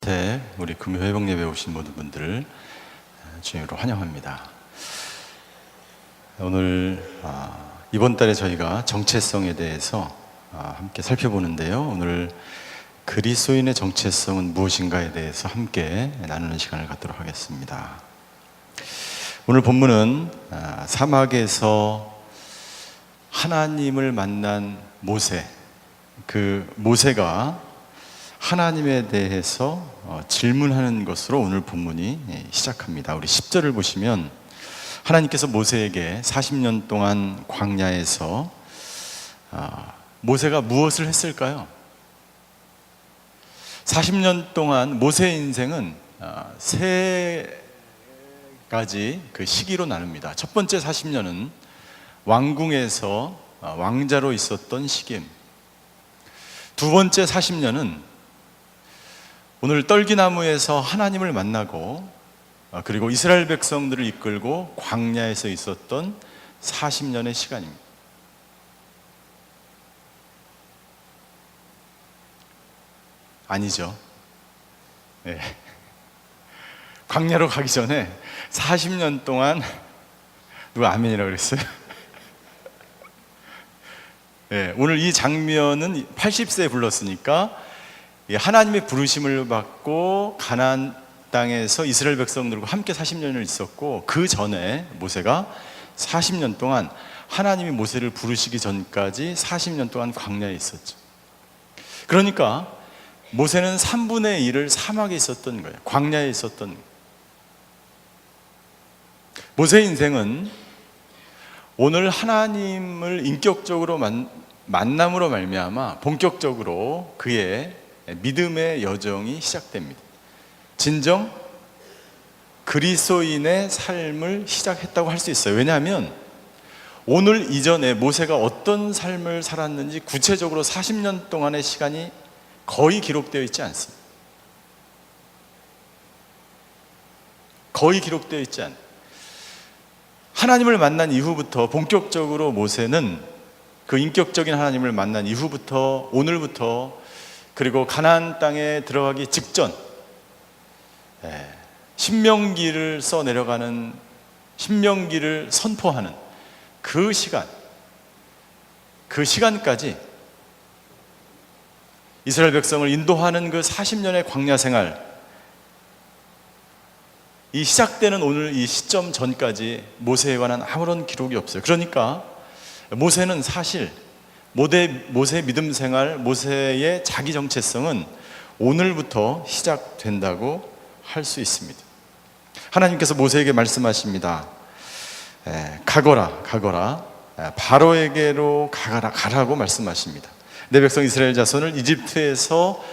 새 우리 금요 회복 예배 오신 모든 분들을 주님으로 환영합니다. 오늘 이번 달에 저희가 정체성에 대해서 함께 살펴보는데요. 오늘 그리스도인의 정체성은 무엇인가에 대해서 함께 나누는 시간을 갖도록 하겠습니다. 오늘 본문은 사막에서 하나님을 만난 모세, 그 모세가 하나님에 대해서 질문하는 것으로 오늘 본문이 시작합니다. 우리 10절을 보시면 하나님께서 모세에게 40년 동안 광야에서 모세가 무엇을 했을까요? 40년 동안 모세의 인생은 세 가지 그 시기로 나눕니다. 첫 번째 40년은 왕궁에서 왕자로 있었던 시기입니다. 두 번째 40년은 오늘 떨기나무에서 하나님을 만나고 그리고 이스라엘 백성들을 이끌고 광야에서 있었던 40년의 시간입니다. 아니죠. 네. 광야로 가기 전에 40년 동안 누가 아멘이라고 그랬어요? 네, 오늘 이 장면은 80세에 불렀으니까 하나님의 부르심을 받고 가나안 땅에서 이스라엘 백성들과 함께 40년을 있었고, 그 전에 모세가 40년 동안 하나님이 모세를 부르시기 전까지 40년 동안 광야에 있었죠. 그러니까 모세는 3분의 1을 사막에 있었던 거예요. 광야에 있었던 거예요. 모세의 인생은 오늘 하나님을 인격적으로 만남으로 말미암아 본격적으로 그의 믿음의 여정이 시작됩니다. 진정 그리스도인의 삶을 시작했다고 할 수 있어요. 왜냐하면 오늘 이전에 모세가 어떤 삶을 살았는지 구체적으로 40년 동안의 시간이 거의 기록되어 있지 않습니다. 거의 기록되어 있지 않아요. 하나님을 만난 이후부터 본격적으로 모세는 그 인격적인 하나님을 만난 이후부터 오늘부터 그리고 가나안 땅에 들어가기 직전 신명기를 써 내려가는, 신명기를 선포하는 그 시간까지 이스라엘 백성을 인도하는 그 40년의 광야 생활, 이 시작되는 오늘 이 시점 전까지 모세에 관한 아무런 기록이 없어요. 그러니까 모세는 사실 모세의 믿음 생활, 모세의 자기 정체성은 오늘부터 시작된다고 할 수 있습니다. 하나님께서 모세에게 말씀하십니다. 가거라 바로에게로 가라고 말씀하십니다. 내 백성 이스라엘 자손을 이집트에서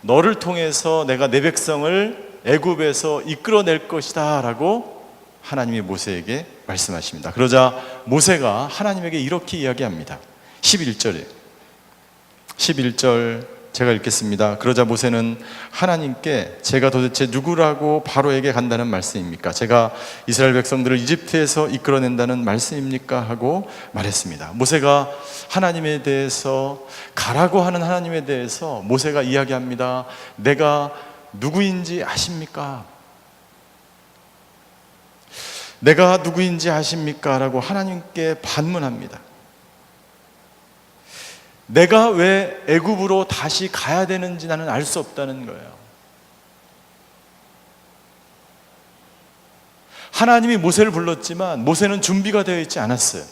너를 통해서 내가 내 백성을 애굽에서 이끌어낼 것이다 라고 하나님이 모세에게 말씀하십니다. 그러자 모세가 하나님에게 이렇게 이야기합니다. 11절 제가 읽겠습니다. 그러자 모세는 하나님께 제가 도대체 누구라고 바로에게 간다는 말씀입니까? 제가 이스라엘 백성들을 이집트에서 이끌어낸다는 말씀입니까? 하고 말했습니다. 모세가 하나님에 대해서, 가라고 하는 하나님에 대해서 모세가 이야기합니다. 내가 누구인지 아십니까? 내가 누구인지 아십니까? 라고 하나님께 반문합니다. 내가 왜 애굽으로 다시 가야 되는지 나는 알 수 없다는 거예요. 하나님이 모세를 불렀지만 모세는 준비가 되어 있지 않았어요.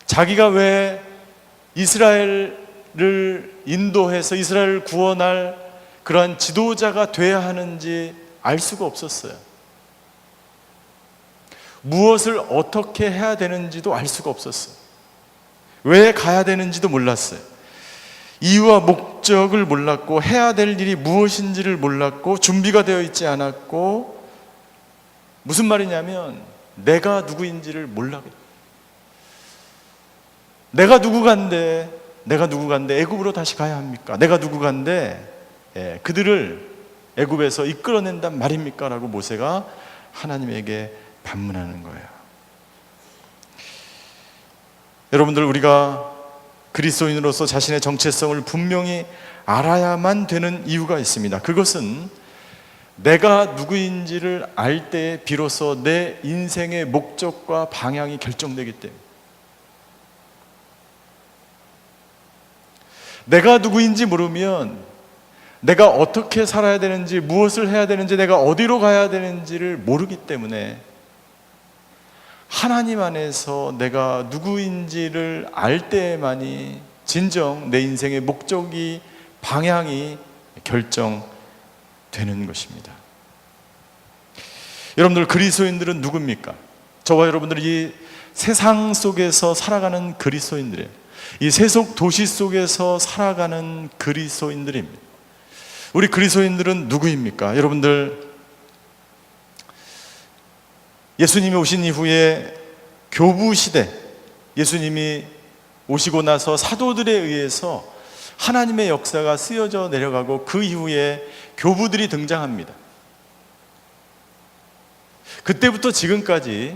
자기가 왜 이스라엘을 인도해서 이스라엘을 구원할 그러한 지도자가 돼야 하는지 알 수가 없었어요. 무엇을 어떻게 해야 되는지도 알 수가 없었어요. 왜 가야 되는지도 몰랐어요. 이유와 목적을 몰랐고 해야 될 일이 무엇인지를 몰랐고 준비가 되어 있지 않았고, 무슨 말이냐면 내가 누구인지를 몰랐어요. 내가 누구간데 애굽으로 다시 가야 합니까? 내가 누구간데 그들을 애굽에서 이끌어낸단 말입니까? 라고 모세가 하나님에게 반문하는 거예요. 여러분들, 우리가 그리스도인으로서 자신의 정체성을 분명히 알아야만 되는 이유가 있습니다. 그것은 내가 누구인지를 알 때 비로소 내 인생의 목적과 방향이 결정되기 때문에, 내가 누구인지 모르면 내가 어떻게 살아야 되는지, 무엇을 해야 되는지, 내가 어디로 가야 되는지를 모르기 때문에 하나님 안에서 내가 누구인지를 알 때만이 진정 내 인생의 목적이, 방향이 결정되는 것입니다. 여러분들, 그리스도인들은 누굽니까? 저와 여러분들이 이 세상 속에서 살아가는 그리스도인들이에요. 이 세속 도시 속에서 살아가는 그리스도인들입니다. 우리 그리스도인들은 누구입니까? 여러분들, 예수님이 오신 이후에 교부 시대, 예수님이 오시고 나서 사도들에 의해서 하나님의 역사가 쓰여져 내려가고 그 이후에 교부들이 등장합니다. 그때부터 지금까지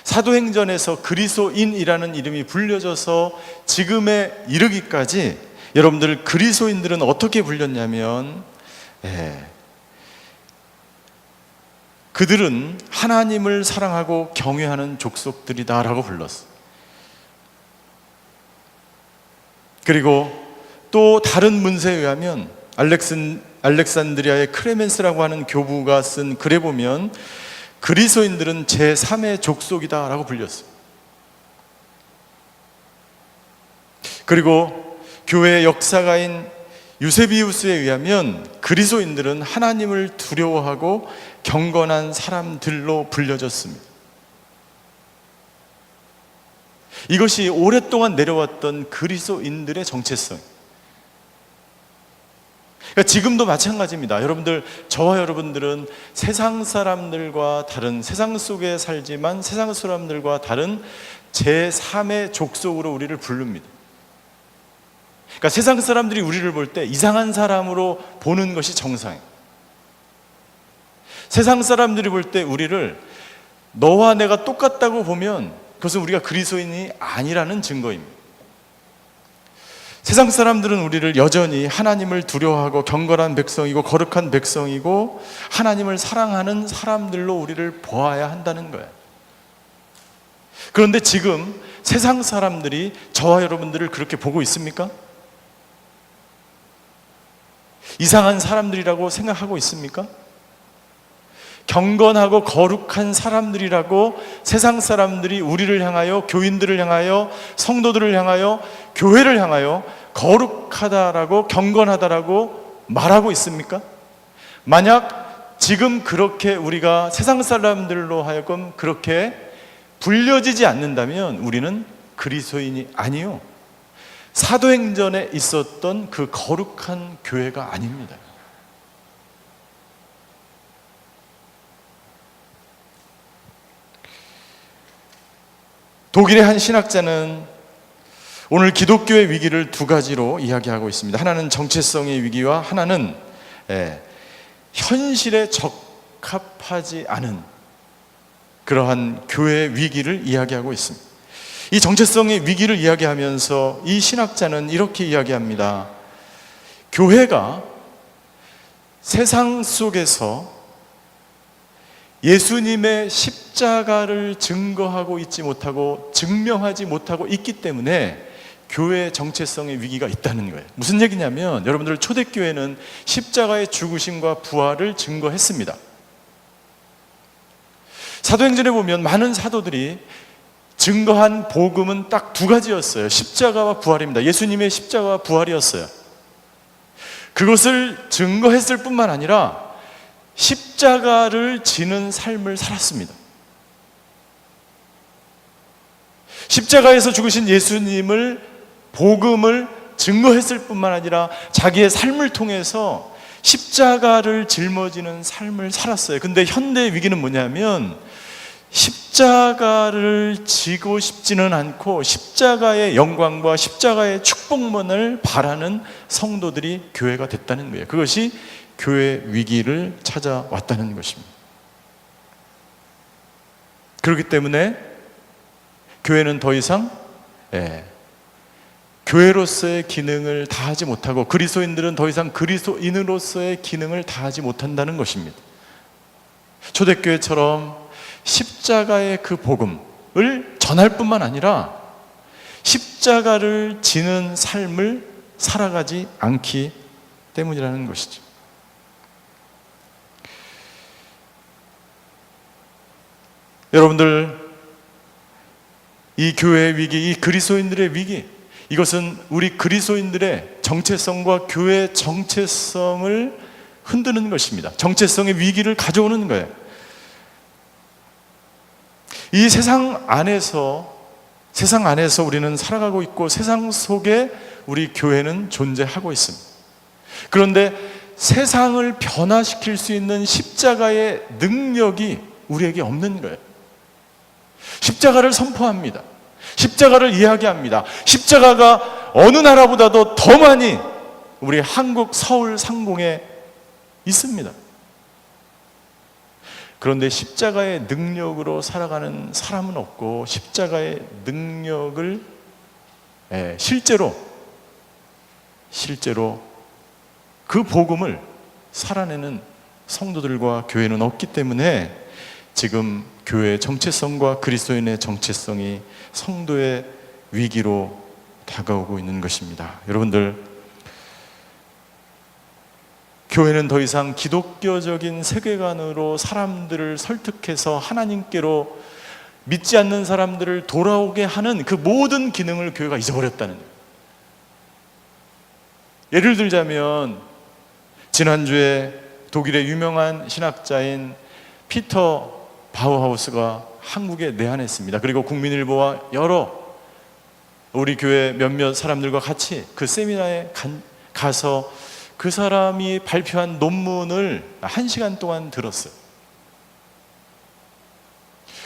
사도행전에서 그리스도인이라는 이름이 불려져서 지금에 이르기까지 여러분들, 그리스도인들은 어떻게 불렸냐면, 그들은 하나님을 사랑하고 경외하는 족속들이다라고 불렀어. 그리고 또 다른 문서에 의하면 알렉산드리아의 크레멘스라고 하는 교부가 쓴 글에 보면 그리스도인들은 제3의 족속이다라고 불렸어요. 그리고 교회의 역사가인 유세비우스에 의하면 그리스도인들은 하나님을 두려워하고 경건한 사람들로 불려졌습니다. 이것이 오랫동안 내려왔던 그리스도인들의 정체성. 그러니까 지금도 마찬가지입니다. 여러분들, 저와 여러분들은 세상 사람들과 다른, 세상 속에 살지만 세상 사람들과 다른 제3의 족속으로 우리를 부릅니다. 그러니까 세상 사람들이 우리를 볼 때 이상한 사람으로 보는 것이 정상이에요. 세상 사람들이 볼 때 우리를 너와 내가 똑같다고 보면 그것은 우리가 그리스도인이 아니라는 증거입니다. 세상 사람들은 우리를 여전히 하나님을 두려워하고 경건한 백성이고 거룩한 백성이고 하나님을 사랑하는 사람들로 우리를 보아야 한다는 거예요. 그런데 지금 세상 사람들이 저와 여러분들을 그렇게 보고 있습니까? 이상한 사람들이라고 생각하고 있습니까? 경건하고 거룩한 사람들이라고 세상 사람들이 우리를 향하여, 교인들을 향하여, 성도들을 향하여, 교회를 향하여 거룩하다라고, 경건하다라고 말하고 있습니까? 만약 지금 그렇게 우리가 세상 사람들로 하여금 그렇게 불려지지 않는다면 우리는 그리스도인이 아니요, 사도행전에 있었던 그 거룩한 교회가 아닙니다. 독일의 한 신학자는 오늘 기독교의 위기를 두 가지로 이야기하고 있습니다. 하나는 정체성의 위기와 하나는 현실에 적합하지 않은 그러한 교회의 위기를 이야기하고 있습니다. 이 정체성의 위기를 이야기하면서 이 신학자는 이렇게 이야기합니다. 교회가 세상 속에서 예수님의 십자가를 증거하고 있지 못하고 증명하지 못하고 있기 때문에 교회의 정체성의 위기가 있다는 거예요. 무슨 얘기냐면, 여러분들, 초대교회는 십자가의 죽으심과 부활을 증거했습니다. 사도행전에 보면 많은 사도들이 증거한 복음은 딱 두 가지였어요. 십자가와 부활입니다. 예수님의 십자가와 부활이었어요. 그것을 증거했을 뿐만 아니라 십자가를 지는 삶을 살았습니다. 십자가에서 죽으신 예수님을, 복음을 증거했을 뿐만 아니라 자기의 삶을 통해서 십자가를 짊어지는 삶을 살았어요. 근데 현대의 위기는 뭐냐면, 십자가를 지고 싶지는 않고 십자가의 영광과 십자가의 축복만을 바라는 성도들이 교회가 됐다는 거예요. 그것이 교회 위기를 찾아왔다는 것입니다. 그렇기 때문에 교회는 더 이상 교회로서의 기능을 다하지 못하고 그리스도인들은 더 이상 그리스도인으로서의 기능을 다하지 못한다는 것입니다. 초대교회처럼 십자가의 그 복음을 전할 뿐만 아니라 십자가를 지는 삶을 살아가지 않기 때문이라는 것이죠. 여러분들, 이 교회의 위기, 이 그리스도인들의 위기, 이것은 우리 그리스도인들의 정체성과 교회의 정체성을 흔드는 것입니다. 정체성의 위기를 가져오는 거예요. 이 세상 안에서 우리는 살아가고 있고 세상 속에 우리 교회는 존재하고 있습니다. 그런데 세상을 변화시킬 수 있는 십자가의 능력이 우리에게 없는 거예요. 십자가를 선포합니다. 십자가를 이야기합니다. 십자가가 어느 나라보다도 더 많이 우리 한국 서울 상공에 있습니다. 그런데 십자가의 능력으로 살아가는 사람은 없고 십자가의 능력을 실제로 그 복음을 살아내는 성도들과 교회는 없기 때문에 지금 교회의 정체성과 그리스도인의 정체성이 성도의 위기로 다가오고 있는 것입니다. 여러분들, 교회는 더 이상 기독교적인 세계관으로 사람들을 설득해서 하나님께로 믿지 않는 사람들을 돌아오게 하는 그 모든 기능을 교회가 잊어버렸다는 거예요. 예를 들자면 지난주에 독일의 유명한 신학자인 피터 바우하우스가 한국에 내한했습니다. 그리고 국민일보와 여러 우리 교회 몇몇 사람들과 같이 그 세미나에 가서 그 사람이 발표한 논문을 1시간 동안 들었어요.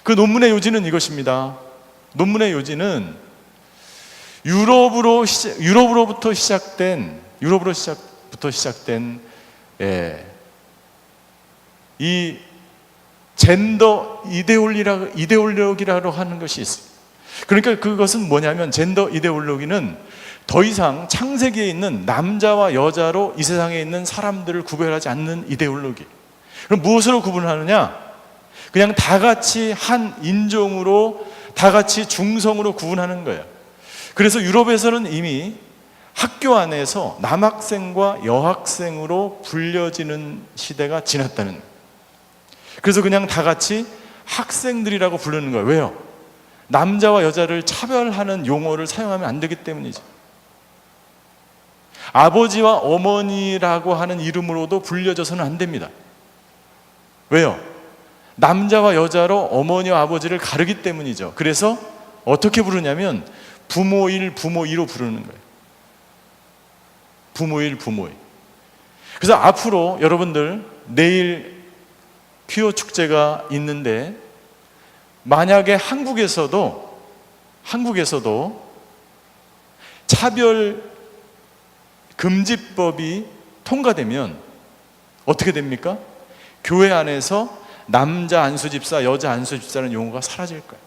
그 논문의 요지는 이것입니다. 논문의 요지는 유럽으로부터 시작된 이 젠더 이데올로기라고 하는 것이 있어요. 그러니까 그것은 뭐냐면 젠더 이데올로기는 더 이상 창세기에 있는 남자와 여자로 이 세상에 있는 사람들을 구별하지 않는 이데올로기. 그럼 무엇으로 구분하느냐? 그냥 다 같이 한 인종으로, 다 같이 중성으로 구분하는 거예요. 그래서 유럽에서는 이미 학교 안에서 남학생과 여학생으로 불려지는 시대가 지났다는 거예요. 그래서 그냥 다 같이 학생들이라고 부르는 거예요. 왜요? 남자와 여자를 차별하는 용어를 사용하면 안 되기 때문이죠. 아버지와 어머니라고 하는 이름으로도 불려져서는 안 됩니다. 왜요? 남자와 여자로 어머니와 아버지를 가르기 때문이죠. 그래서 어떻게 부르냐면 부모 1, 부모 2로 부르는 거예요. 부모 1, 부모 2. 그래서 앞으로 여러분들 내일 퀴어 축제가 있는데 만약에 한국에서도 차별 금지법이 통과되면 어떻게 됩니까? 교회 안에서 남자 안수집사, 여자 안수집사라는 용어가 사라질 거예요.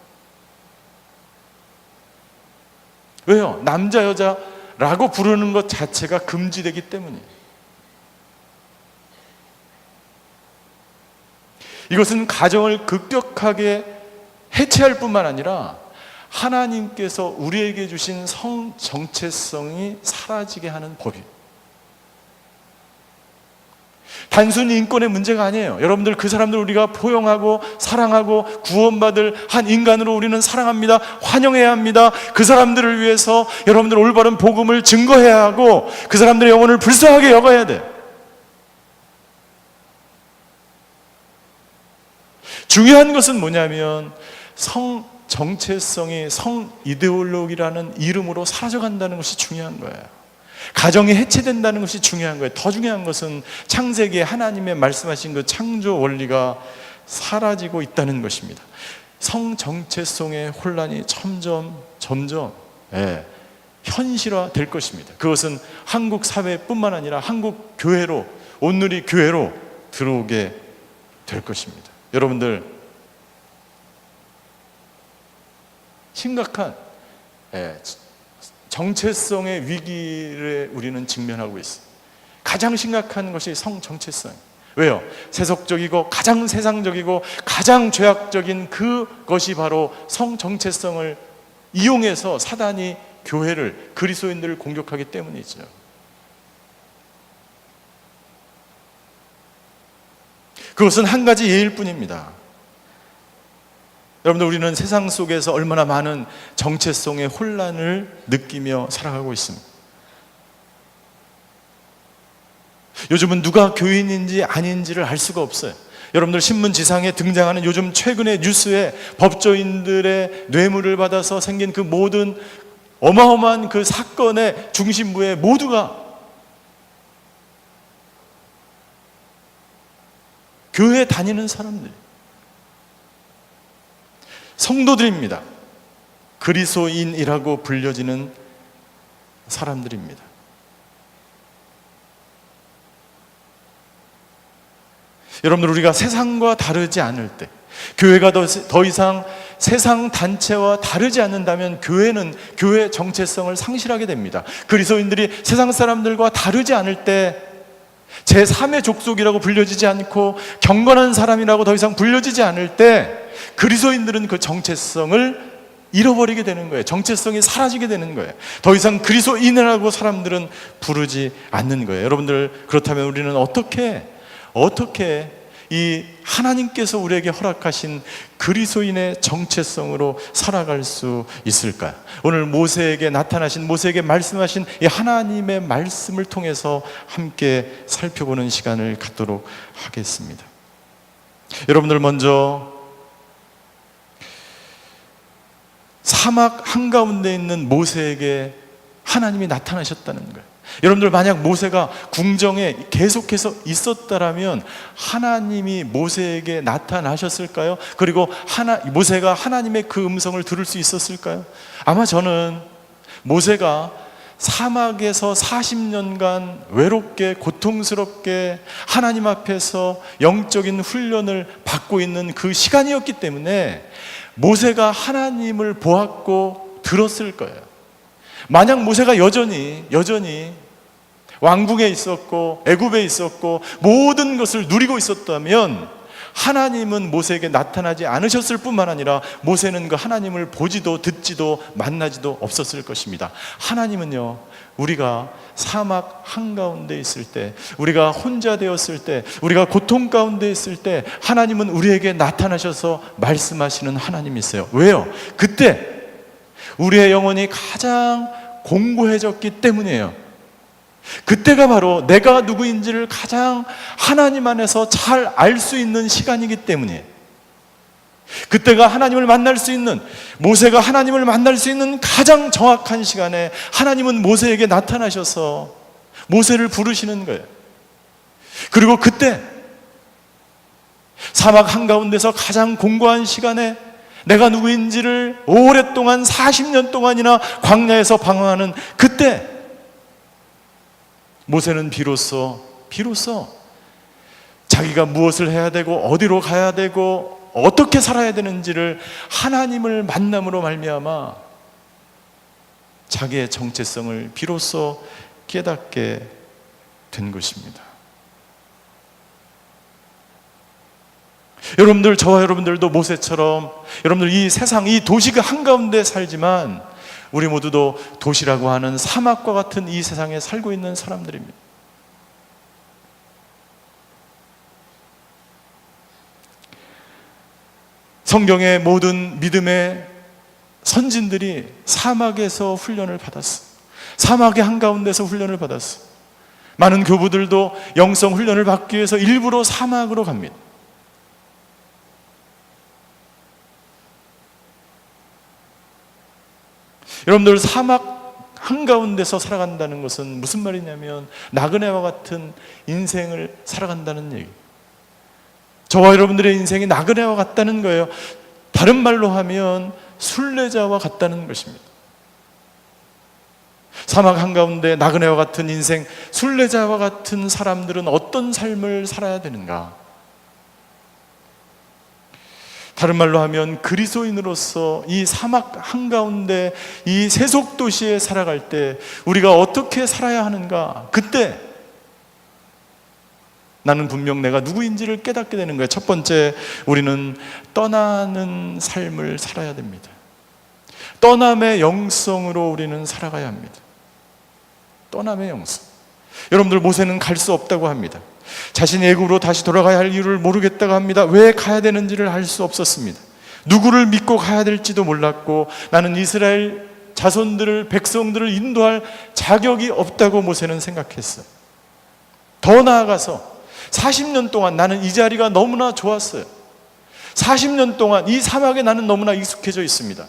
왜요? 남자, 여자라고 부르는 것 자체가 금지되기 때문이에요. 이것은 가정을 급격하게 해체할 뿐만 아니라 하나님께서 우리에게 주신 성 정체성이 사라지게 하는 법이에요. 단순히 인권의 문제가 아니에요. 여러분들, 그 사람들 우리가 포용하고 사랑하고 구원받을 한 인간으로 우리는 사랑합니다. 환영해야 합니다. 그 사람들을 위해서 여러분들 올바른 복음을 증거해야 하고 그 사람들의 영혼을 불쌍하게 여겨야 돼요. 중요한 것은 뭐냐면 성 정체성이 성 이데올로기라는 이름으로 사라져간다는 것이 중요한 거예요. 가정이 해체된다는 것이 중요한 거예요. 더 중요한 것은 창세기에 하나님의 말씀하신 그 창조 원리가 사라지고 있다는 것입니다. 성 정체성의 혼란이 점점 현실화될 것입니다. 그것은 한국 사회뿐만 아니라 한국 교회로, 온누리 교회로 들어오게 될 것입니다. 여러분들, 심각한 정체성의 위기에 우리는 직면하고 있어요. 가장 심각한 것이 성 정체성. 왜요? 세속적이고 가장 세상적이고 가장 죄악적인 그것이 바로 성 정체성을 이용해서 사단이 교회를, 그리스도인들을 공격하기 때문이죠. 그것은 한 가지 예일 뿐입니다. 여러분들, 우리는 세상 속에서 얼마나 많은 정체성의 혼란을 느끼며 살아가고 있습니다. 요즘은 누가 교인인지 아닌지를 알 수가 없어요. 여러분들, 신문지상에 등장하는 요즘 최근의 뉴스에 법조인들의 뇌물을 받아서 생긴 그 모든 어마어마한 그 사건의 중심부에 모두가 교회 다니는 사람들, 성도들입니다. 그리스도인이라고 불려지는 사람들입니다. 여러분들, 우리가 세상과 다르지 않을 때, 교회가 더 이상 세상 단체와 다르지 않는다면 교회는 교회의 정체성을 상실하게 됩니다. 그리스도인들이 세상 사람들과 다르지 않을 때, 제3의 족속이라고 불려지지 않고 경건한 사람이라고 더 이상 불려지지 않을 때, 그리스도인들은 그 정체성을 잃어버리게 되는 거예요. 정체성이 사라지게 되는 거예요. 더 이상 그리스도인이라고 사람들은 부르지 않는 거예요. 여러분들, 그렇다면 우리는 어떻게 이 하나님께서 우리에게 허락하신 그리스도인의 정체성으로 살아갈 수 있을까요? 오늘 모세에게 나타나신, 모세에게 말씀하신 이 하나님의 말씀을 통해서 함께 살펴보는 시간을 갖도록 하겠습니다. 여러분들, 먼저 사막 한가운데 있는 모세에게 하나님이 나타나셨다는 거예요. 여러분들, 만약 모세가 궁정에 계속해서 있었다라면 하나님이 모세에게 나타나셨을까요? 그리고 모세가 하나님의 그 음성을 들을 수 있었을까요? 아마 저는 모세가 사막에서 40년간 외롭게 고통스럽게 하나님 앞에서 영적인 훈련을 받고 있는 그 시간이었기 때문에 모세가 하나님을 보았고 들었을 거예요. 만약 모세가 여전히 왕궁에 있었고 애굽에 있었고 모든 것을 누리고 있었다면 하나님은 모세에게 나타나지 않으셨을 뿐만 아니라 모세는 그 하나님을 보지도 듣지도 만나지도 없었을 것입니다. 하나님은요, 우리가 사막 한가운데 있을 때, 우리가 혼자 되었을 때, 우리가 고통 가운데 있을 때 하나님은 우리에게 나타나셔서 말씀하시는 하나님이세요. 왜요? 그때 우리의 영혼이 가장 공고해졌기 때문이에요. 그때가 바로 내가 누구인지를 가장 하나님 안에서 잘 알 수 있는 시간이기 때문이에요. 그때가 하나님을 만날 수 있는, 모세가 하나님을 만날 수 있는 가장 정확한 시간에 하나님은 모세에게 나타나셔서 모세를 부르시는 거예요. 그리고 그때 사막 한가운데서 가장 공고한 시간에 내가 누구인지를 오랫동안 40년 동안이나 광야에서 방황하는 그때 모세는 비로소 자기가 무엇을 해야 되고 어디로 가야 되고 어떻게 살아야 되는지를 하나님을 만남으로 말미암아 자기의 정체성을 비로소 깨닫게 된 것입니다. 여러분들, 저와 여러분들도 모세처럼 여러분들 이 세상, 이 도시 그 한가운데 살지만 우리 모두도 도시라고 하는 사막과 같은 이 세상에 살고 있는 사람들입니다. 성경의 모든 믿음의 선진들이 사막에서 훈련을 받았어. 사막의 한가운데서 훈련을 받았어. 많은 교부들도 영성 훈련을 받기 위해서 일부러 사막으로 갑니다. 여러분들, 사막 한가운데서 살아간다는 것은 무슨 말이냐면 나그네와 같은 인생을 살아간다는 얘기. 저와 여러분들의 인생이 나그네와 같다는 거예요. 다른 말로 하면 순례자와 같다는 것입니다. 사막 한가운데 나그네와 같은 인생, 순례자와 같은 사람들은 어떤 삶을 살아야 되는가? 다른 말로 하면 그리스도인으로서 이 사막 한가운데 이 세속 도시에 살아갈 때 우리가 어떻게 살아야 하는가? 그때 나는 분명 내가 누구인지를 깨닫게 되는 거예요. 첫 번째, 우리는 떠나는 삶을 살아야 됩니다. 떠남의 영성으로 우리는 살아가야 합니다. 떠남의 영성. 여러분들, 모세는 갈 수 없다고 합니다. 자신이 애굽으로 다시 돌아가야 할 이유를 모르겠다고 합니다. 왜 가야 되는지를 알 수 없었습니다. 누구를 믿고 가야 될지도 몰랐고, 나는 이스라엘 자손들을, 백성들을 인도할 자격이 없다고 모세는 생각했어요. 더 나아가서 40년 동안 나는 이 자리가 너무나 좋았어요. 40년 동안 이 사막에 나는 너무나 익숙해져 있습니다.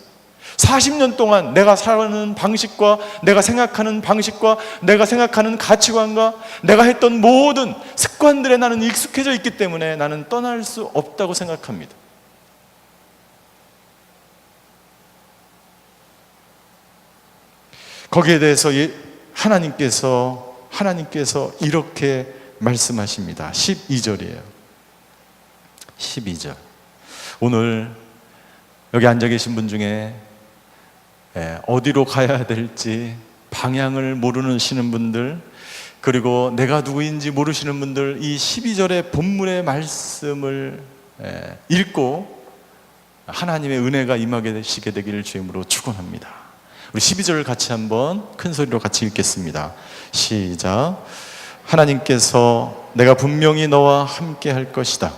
40년 동안 내가 살아가는 방식과 내가 생각하는 방식과 내가 생각하는 가치관과 내가 했던 모든 습관들에 나는 익숙해져 있기 때문에 나는 떠날 수 없다고 생각합니다. 거기에 대해서 하나님께서 이렇게 말씀하십니다. 12절이에요. 12절. 오늘 여기 앉아 계신 분 중에 어디로 가야 될지 방향을 모르시는 분들, 그리고 내가 누구인지 모르시는 분들, 이 12절의 본문의 말씀을 읽고 하나님의 은혜가 임하게 되시게 되기를 주임으로 축원합니다. 우리 12절을 같이 한번 큰 소리로 같이 읽겠습니다. 시작. 하나님께서 내가 분명히 너와 함께 할 것이다.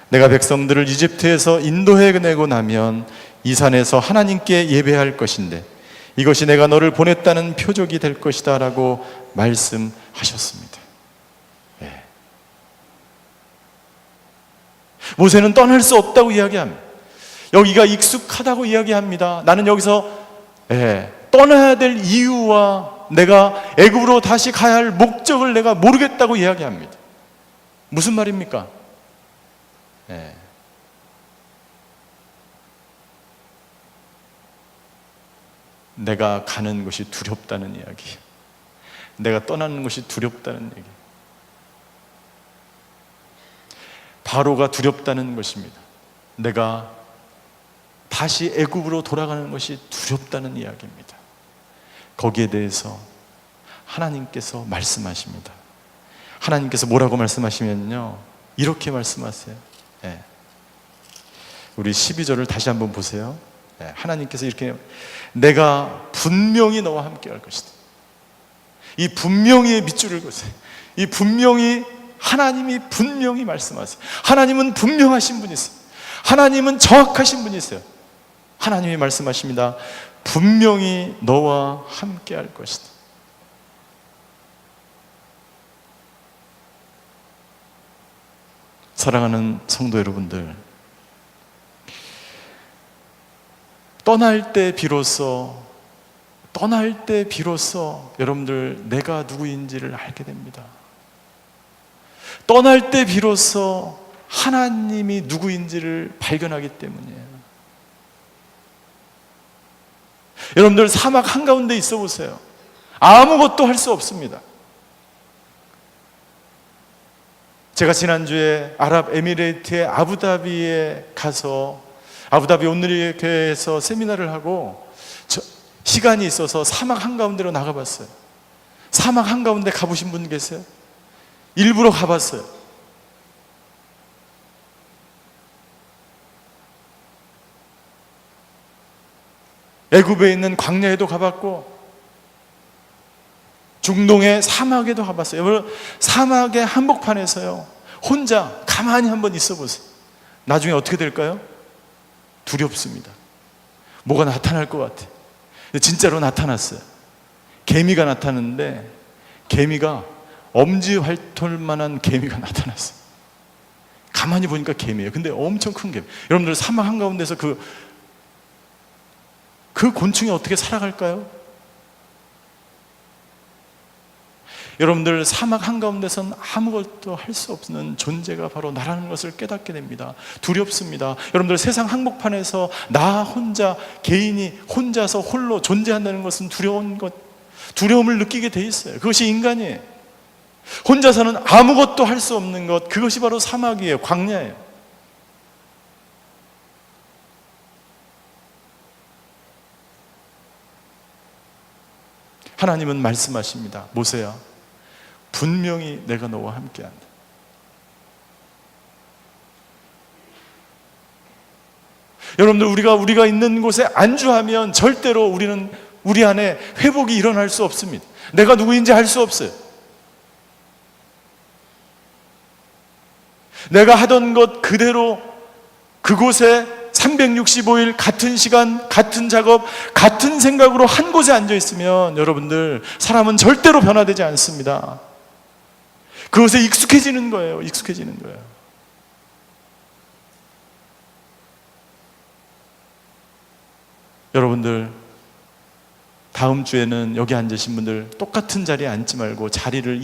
내가 백성들을 이집트에서 인도해내고 나면 이 산에서 하나님께 예배할 것인데 이것이 내가 너를 보냈다는 표적이 될 것이다 라고 말씀하셨습니다. 네. 모세는 떠날 수 없다고 이야기합니다. 여기가 익숙하다고 이야기합니다. 나는 여기서 떠나야 될 이유와 내가 애굽으로 다시 가야 할 목적을 내가 모르겠다고 이야기합니다. 무슨 말입니까? 내가 가는 것이 두렵다는 이야기, 내가 떠나는 것이 두렵다는 얘기, 바로가 두렵다는 것입니다. 내가 다시 애굽으로 돌아가는 것이 두렵다는 이야기입니다. 거기에 대해서 하나님께서 말씀하십니다. 하나님께서 뭐라고 말씀하시면요, 이렇게 말씀하세요. 우리 12절을 다시 한번 보세요. 하나님께서 이렇게, 내가 분명히 너와 함께 할 것이다. 이 분명히의 밑줄을 그으세요. 이 분명히, 하나님이 분명히 말씀하세요. 하나님은 분명하신 분이세요. 하나님은 정확하신 분이세요. 하나님이 말씀하십니다. 분명히 너와 함께 할 것이다. 사랑하는 성도 여러분들, 떠날 때 비로소 여러분들 내가 누구인지를 알게 됩니다. 떠날 때 비로소 하나님이 누구인지를 발견하기 때문이에요. 여러분들 사막 한가운데 있어 보세요. 아무것도 할 수 없습니다. 제가 지난주에 아랍에미레이트의 아부다비에 가서 아부다비 온누리 교회에서 세미나를 하고 시간이 있어서 사막 한가운데로 나가봤어요. 사막 한가운데 가보신 분 계세요? 일부러 가봤어요. 애굽에 있는 광야에도 가봤고 중동의 사막에도 가봤어요. 여러분, 사막의 한복판에서요 혼자 가만히 한번 있어 보세요. 나중에 어떻게 될까요? 두렵습니다. 뭐가 나타날 것 같아. 진짜로 나타났어요. 개미가 나타났는데, 개미가 엄지발톱만한 개미가 나타났어요. 가만히 보니까 개미예요. 근데 엄청 큰 개미. 여러분들 사막 한가운데서 그 곤충이 어떻게 살아갈까요? 여러분들 사막 한가운데선 아무것도 할 수 없는 존재가 바로 나라는 것을 깨닫게 됩니다. 두렵습니다. 여러분들 세상 한복판에서 나 혼자, 개인이 혼자서 홀로 존재한다는 것은 두려움을 느끼게 돼 있어요. 그것이 인간이에요. 혼자서는 아무것도 할 수 없는 것, 그것이 바로 사막이에요. 광야예요. 하나님은 말씀하십니다. 모세야, 분명히 내가 너와 함께한다. 여러분들, 우리가 있는 곳에 안주하면 절대로 우리 안에 회복이 일어날 수 없습니다. 내가 누구인지 알 수 없어요. 내가 하던 것 그대로 그곳에 365일 같은 시간, 같은 작업, 같은 생각으로 한 곳에 앉아 있으면 여러분들, 사람은 절대로 변화되지 않습니다. 그것에 익숙해지는 거예요. 익숙해지는 거예요. 여러분들, 다음 주에는 여기 앉으신 분들 똑같은 자리에 앉지 말고 자리를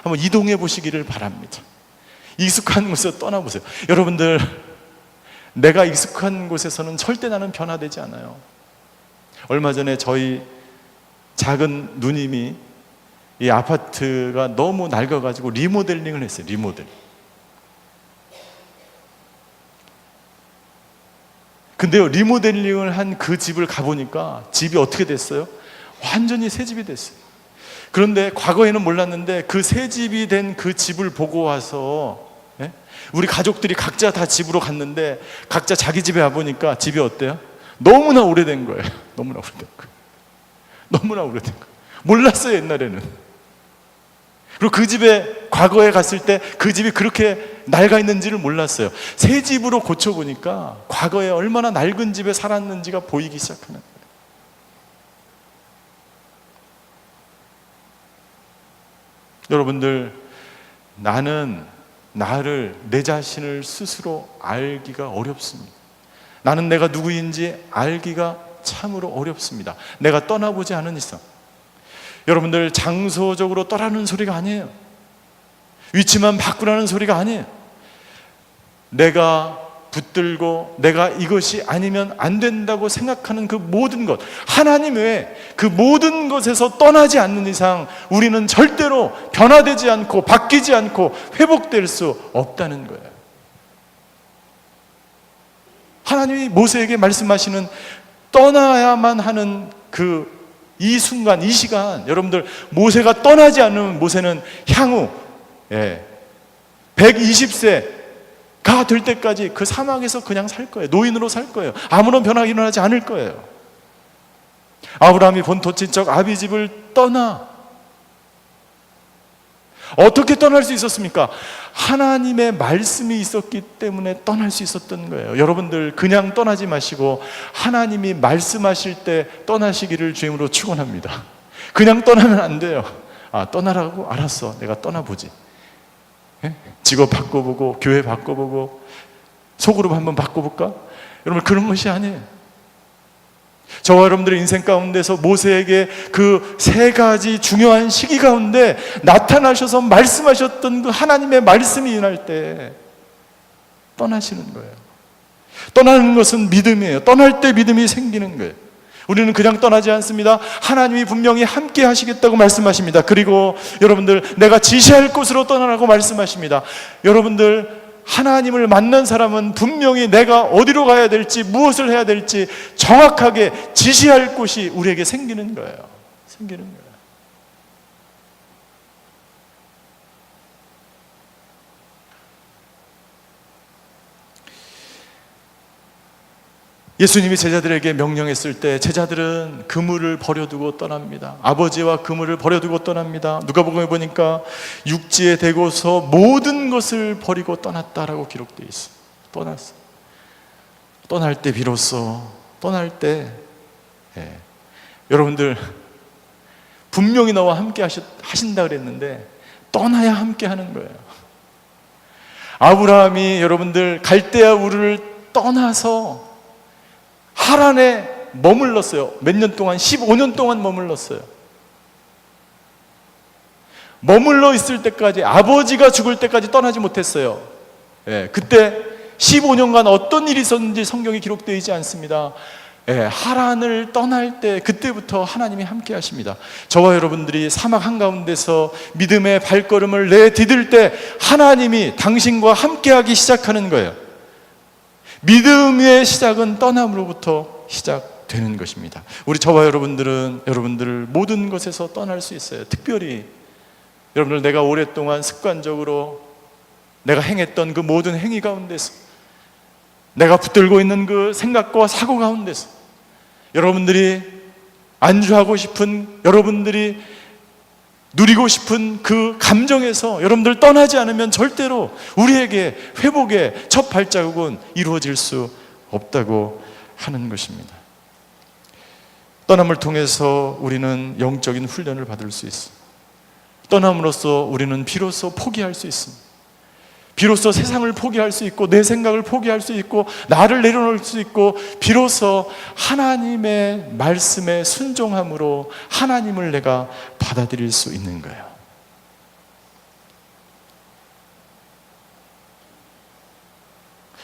한번 이동해 보시기를 바랍니다. 익숙한 곳에서 떠나보세요. 여러분들, 내가 익숙한 곳에서는 절대 나는 변화되지 않아요. 얼마 전에 저희 작은 누님이 이 아파트가 너무 낡아가지고 리모델링을 했어요. 리모델. 근데요, 리모델링을 한 그 집을 가보니까 집이 어떻게 됐어요? 완전히 새 집이 됐어요. 그런데 과거에는 몰랐는데 그 새 집이 된 그 집을 보고 와서 우리 가족들이 각자 다 집으로 갔는데 각자 자기 집에 와보니까 집이 어때요? 너무나 오래된 거예요. 너무나 오래된 거예요. 너무나 오래된 거예요. 몰랐어요, 옛날에는. 그리고 그 집에 과거에 갔을 때 그 집이 그렇게 낡아 있는지를 몰랐어요. 새 집으로 고쳐보니까 과거에 얼마나 낡은 집에 살았는지가 보이기 시작하는 거예요. 여러분들, 나를, 내 자신을 스스로 알기가 어렵습니다. 나는 내가 누구인지 알기가 참으로 어렵습니다. 내가 떠나보지 않은 이상. 여러분들, 장소적으로 떠나는 소리가 아니에요. 위치만 바꾸라는 소리가 아니에요. 내가 붙들고 내가 이것이 아니면 안 된다고 생각하는 그 모든 것, 하나님 외에 그 모든 것에서 떠나지 않는 이상 우리는 절대로 변화되지 않고 바뀌지 않고 회복될 수 없다는 거예요. 하나님이 모세에게 말씀하시는 떠나야만 하는 이 순간, 이 시간, 여러분들, 모세가 떠나지 않으면 모세는 향후 120세가 될 때까지 그 사막에서 그냥 살 거예요. 노인으로 살 거예요. 아무런 변화가 일어나지 않을 거예요. 아브라함이 본토 친척 아비집을 떠나 어떻게 떠날 수 있었습니까? 하나님의 말씀이 있었기 때문에 떠날 수 있었던 거예요. 여러분들, 그냥 떠나지 마시고 하나님이 말씀하실 때 떠나시기를 주임으로 축원합니다. 그냥 떠나면 안 돼요. 떠나라고? 알았어, 내가 떠나보지. 직업 바꿔보고 교회 바꿔보고 소그룹 한번 바꿔볼까? 여러분, 그런 것이 아니에요. 저와 여러분들의 인생 가운데서 모세에게 그 세 가지 중요한 시기 가운데 나타나셔서 말씀하셨던 그 하나님의 말씀이 일어날 때 떠나시는 거예요. 떠나는 것은 믿음이에요. 떠날 때 믿음이 생기는 거예요. 우리는 그냥 떠나지 않습니다. 하나님이 분명히 함께 하시겠다고 말씀하십니다. 그리고 여러분들, 내가 지시할 곳으로 떠나라고 말씀하십니다. 여러분들, 하나님을 만난 사람은 분명히 내가 어디로 가야 될지, 무엇을 해야 될지 정확하게 지시할 곳이 우리에게 생기는 거예요. 생기는 거예요. 예수님이 제자들에게 명령했을 때 제자들은 그물을 버려두고 떠납니다. 아버지와 그물을 버려두고 떠납니다. 누가복음에 보니까 육지에 대고서 모든 것을 버리고 떠났다라고 기록되어 있어요. 떠났어. 떠날 때 비로소, 떠날 때 여러분들, 분명히 나와 함께 하신다 그랬는데 떠나야 함께 하는 거예요. 아브라함이 여러분들 갈대아 우르를 떠나서 하란에 머물렀어요. 몇 년 동안? 15년 동안 머물렀어요. 머물러 있을 때까지, 아버지가 죽을 때까지 떠나지 못했어요. 그때 15년간 어떤 일이 있었는지 성경이 기록되어 있지 않습니다. 하란을 떠날 때 그때부터 하나님이 함께 하십니다. 저와 여러분들이 사막 한가운데서 믿음의 발걸음을 내디딜 때 하나님이 당신과 함께하기 시작하는 거예요. 믿음의 시작은 떠남으로부터 시작합니다. 되는 것입니다. 우리 저와 여러분들은 여러분들 모든 것에서 떠날 수 있어요. 특별히 여러분들, 내가 오랫동안 습관적으로 내가 행했던 그 모든 행위 가운데서, 내가 붙들고 있는 그 생각과 사고 가운데서, 여러분들이 안주하고 싶은, 여러분들이 누리고 싶은 그 감정에서 여러분들 떠나지 않으면 절대로 우리에게 회복의 첫 발자국은 이루어질 수 없다고 하는 것입니다. 떠남을 통해서 우리는 영적인 훈련을 받을 수 있습니다. 떠남으로써 우리는 비로소 포기할 수 있습니다. 비로소 세상을 포기할 수 있고, 내 생각을 포기할 수 있고, 나를 내려놓을 수 있고, 비로소 하나님의 말씀에 순종함으로 하나님을 내가 받아들일 수 있는 거예요.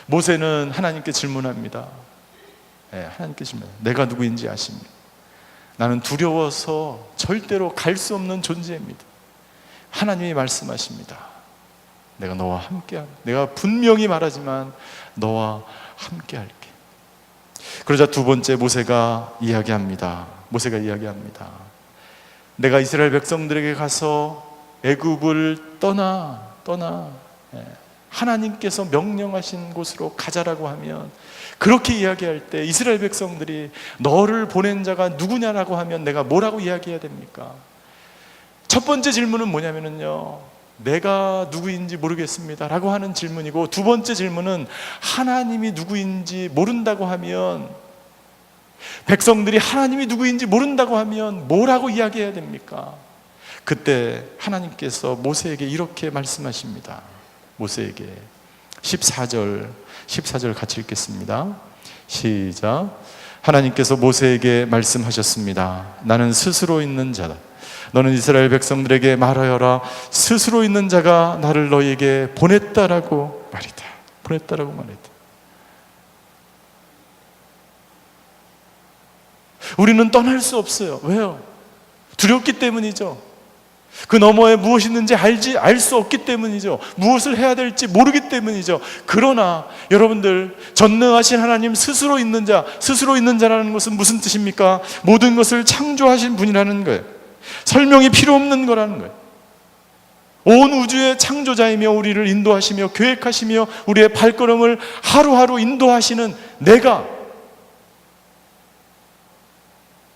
모세는 하나님께 질문합니다. 하나님께 질문해요. 내가 누구인지 아십니까? 나는 두려워서 절대로 갈 수 없는 존재입니다. 하나님이 말씀하십니다. 내가 너와 함께하리. 내가 분명히 말하지만 너와 함께할게. 그러자 두 번째 모세가 이야기합니다. 내가 이스라엘 백성들에게 가서 애굽을 떠나 하나님께서 명령하신 곳으로 가자라고 하면, 그렇게 이야기할 때 이스라엘 백성들이 너를 보낸 자가 누구냐라고 하면 내가 뭐라고 이야기해야 됩니까? 첫 번째 질문은 뭐냐면요, 내가 누구인지 모르겠습니다 라고 하는 질문이고, 두 번째 질문은 하나님이 누구인지 모른다고 하면, 백성들이 하나님이 누구인지 모른다고 하면 뭐라고 이야기해야 됩니까? 그때 하나님께서 모세에게 이렇게 말씀하십니다. 모세에게 14절 같이 읽겠습니다. 시작. 하나님께서 모세에게 말씀하셨습니다. 나는 스스로 있는 자다. 너는 이스라엘 백성들에게 말하여라. 스스로 있는 자가 나를 너희에게 보냈다라고 말이다. 우리는 떠날 수 없어요. 왜요? 두렵기 때문이죠. 그 너머에 무엇이 있는지 알 수 없기 때문이죠. 무엇을 해야 될지 모르기 때문이죠. 그러나 여러분들, 전능하신 하나님 스스로 있는 자라는 것은 무슨 뜻입니까? 모든 것을 창조하신 분이라는 거예요. 설명이 필요 없는 거라는 거예요. 온 우주의 창조자이며 우리를 인도하시며 계획하시며 우리의 발걸음을 하루하루 인도하시는 내가